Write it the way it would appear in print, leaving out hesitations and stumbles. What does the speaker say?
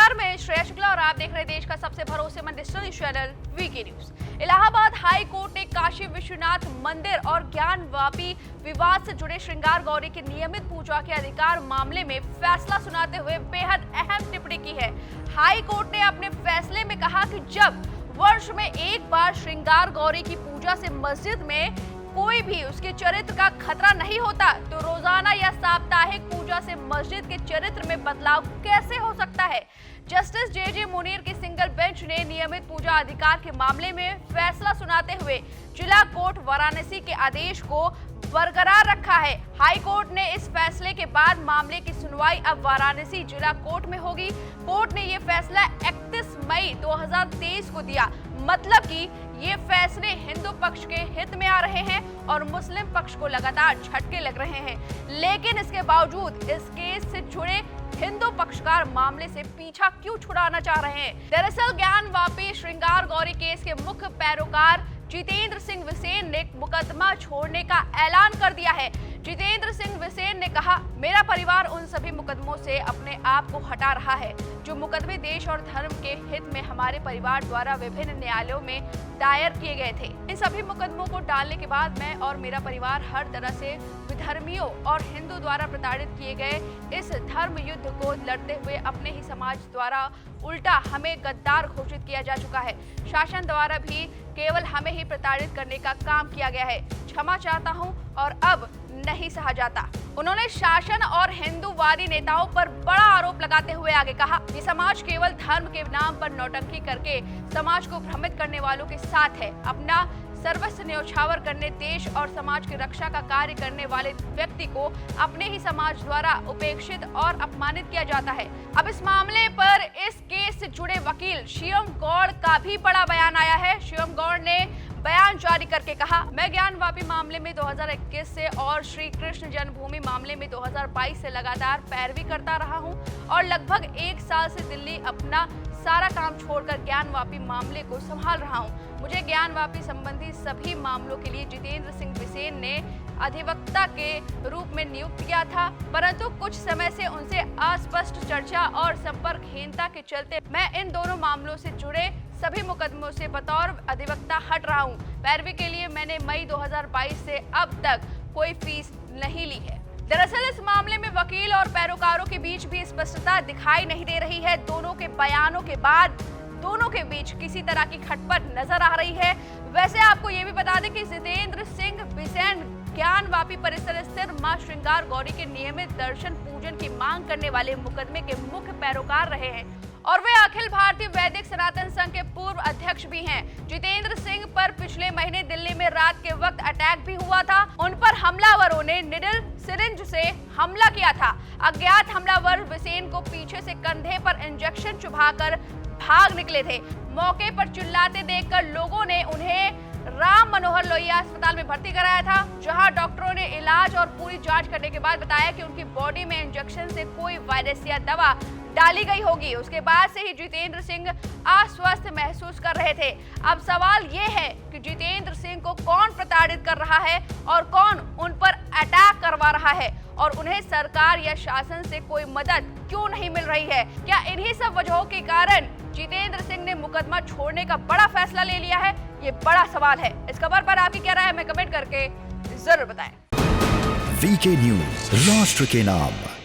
नमस्कार, मैं श्रेया शुक्ला और आप देख रहे हैं देश का सबसे भरोसेमंद digital news channel VK news. Allahabad high court ने काशी विश्वनाथ मंदिर और ज्ञानवापी विवाद से जुड़े श्रृंगार गौरी की नियमित पूजा के अधिकार मामले में फैसला सुनाते हुए बेहद अहम टिप्पणी की है। हाई कोर्ट ने अपने फैसले में कहा कि जब वर्ष में एक बार श्रृंगार गौरी की पूजा से मस्जिद में कोई भी उसके चरित्र का खतरा नहीं होता, तो रोजाना या साप्ताहिक पूजा से मस्जिद के चरित्र में बदलाव कैसे हो सकता है। जस्टिस जे मुनीर की सिंगल बेंच ने नियमित पूजा अधिकार के मामले में फैसला सुनाते हुए जिला कोर्ट वाराणसी के आदेश को बरकरार रखा है। हाई कोर्ट ने इस फैसले के बाद मामले की सुनवाई अब वाराणसी जिला कोर्ट में होगी। कोर्ट ने ये फैसला 31 मई 2023 को दिया। मतलब कि ये फैसले हिंदू पक्ष के हित में आ रहे हैं और मुस्लिम पक्ष को लगातार झटके लग रहे हैं, लेकिन इसके बावजूद इस केस से जुड़े हिंदू पक्षकार मामले से पीछा क्यों छुड़ाना चाह रहे हैं। दरअसल ज्ञानवापी श्रृंगार गौरी केस के मुख्य पैरोकार जितेंद्र सिंह बिसेन ने मुकदमा छोड़ने का ऐलान कर दिया है। जितेंद्र सिंह बिसेन ने कहा, मेरा परिवार उन सभी मुकदमों से अपने आप को हटा रहा है जो मुकदमे देश और धर्म के हित में हमारे परिवार द्वारा विभिन्न न्यायालयों में दायर किए गए थे। इन सभी मुकदमों को डालने के बाद मैं और मेरा परिवार हर तरह से विधर्मियों और हिंदू द्वारा प्रताड़ित किए गए इस धर्म युद्ध को लड़ते हुए अपने ही समाज द्वारा उल्टा हमें गद्दार घोषित किया जा चुका है। शासन द्वारा भी केवल हमें ही प्रताड़ित करने का काम किया गया है। क्षमा चाहता हूं और अब नहीं सहा जाता। उन्होंने शासन और हिंदूवादी नेताओं पर बड़ा आरोप लगाते हुए आगे कहा कि समाज केवल धर्म के नाम पर नौटंकी करके समाज को भ्रमित करने वालों के साथ है। अपना सर्वस्व न्यौछावर करने देश और समाज की रक्षा का कार्य करने वाले व्यक्ति को अपने ही समाज द्वारा उपेक्षित और अपमानित किया जाता है। अब इस मामले पर इस केस से जुड़े वकील शिवम गौड़ का भी बड़ा बयान आया है। शिवम गौड़ ने बयान जारी करके कहा, मैं ज्ञानवापी मामले में 2021 से और श्री कृष्ण जन्मभूमि मामले में 2022 से लगातार पैरवी करता रहा हूं और लगभग 1 साल से दिल्ली अपना सारा काम छोड़कर ज्ञानवापी मामले को संभाल रहा हूं। मुझे ज्ञानवापी संबंधी सभी मामलों के लिए जितेंद्र सिंह बिसेन ने अधिवक्ता के रूप में नियुक्त किया था, परंतु कुछ समय से उनसे अस्पष्ट चर्चा और संपर्कहीनता के चलते मैं इन दोनों मामलों से जुड़े सभी मुकदमों से बतौर अधिवक्ता हट रहा हूं। पैरवी के लिए मैंने मई 2022 से अब तक कोई फीस नहीं ली है। दरअसल इस मामले में वकील और पैरोकारों के बीच भी स्पष्टता दिखाई नहीं दे रही है। दोनों के बयानों के बाद दोनों के बीच किसी तरह की खटपट नजर आ रही है। वैसे आपको ये भी बता दें कि जितेंद्र सिंह बिसेन ज्ञानवापी परिसर स्थित मां श्रृंगार गौरी के नियमित दर्शन पूजन की मांग करने वाले मुकदमे के मुख्य पैरोकार रहे हैं और वे अखिल भारतीय वैदिक सनातन संघ के पूर्व अध्यक्ष भी हैं। जितेंद्र सिंह पर पिछले महीने दिल्ली में रात के वक्त अटैक भी हुआ था। उन पर हमलावरों ने निडल सिरिंज से हमला किया था। अज्ञात हमलावर बिसेन को पीछे से कंधे पर इंजेक्शन चुभाकर भाग निकले थे। मौके पर चिल्लाते देखकर लोगों ने उन्हें राम मनोहर लोहिया अस्पताल में भर्ती कराया था, जहां डॉक्टरों ने इलाज और पूरी जांच करने के बाद बताया कि उनकी बॉडी में इंजेक्शन से कोई वायरस या दवा डाली गई होगी। उसके बाद से ही जितेंद्र सिंह अस्वस्थ महसूस कर रहे थे। अब सवाल ये है कि जितेंद्र सिंह को कौन प्रताड़ित कर रहा है और कौन उन पर अटैक करवा रहा है और उन्हें सरकार या शासन से कोई मदद क्यों नहीं मिल रही है। क्या इन्हीं सब वजहों के कारण जितेंद्र सिंह ने मुकदमा छोड़ने का बड़ा फैसला ले लिया है? ये बड़ा सवाल है। इस खबर पर आपकी क्या राय है, हमें कमेंट करके जरूर बताएं। वीके न्यूज, राष्ट्र के नाम।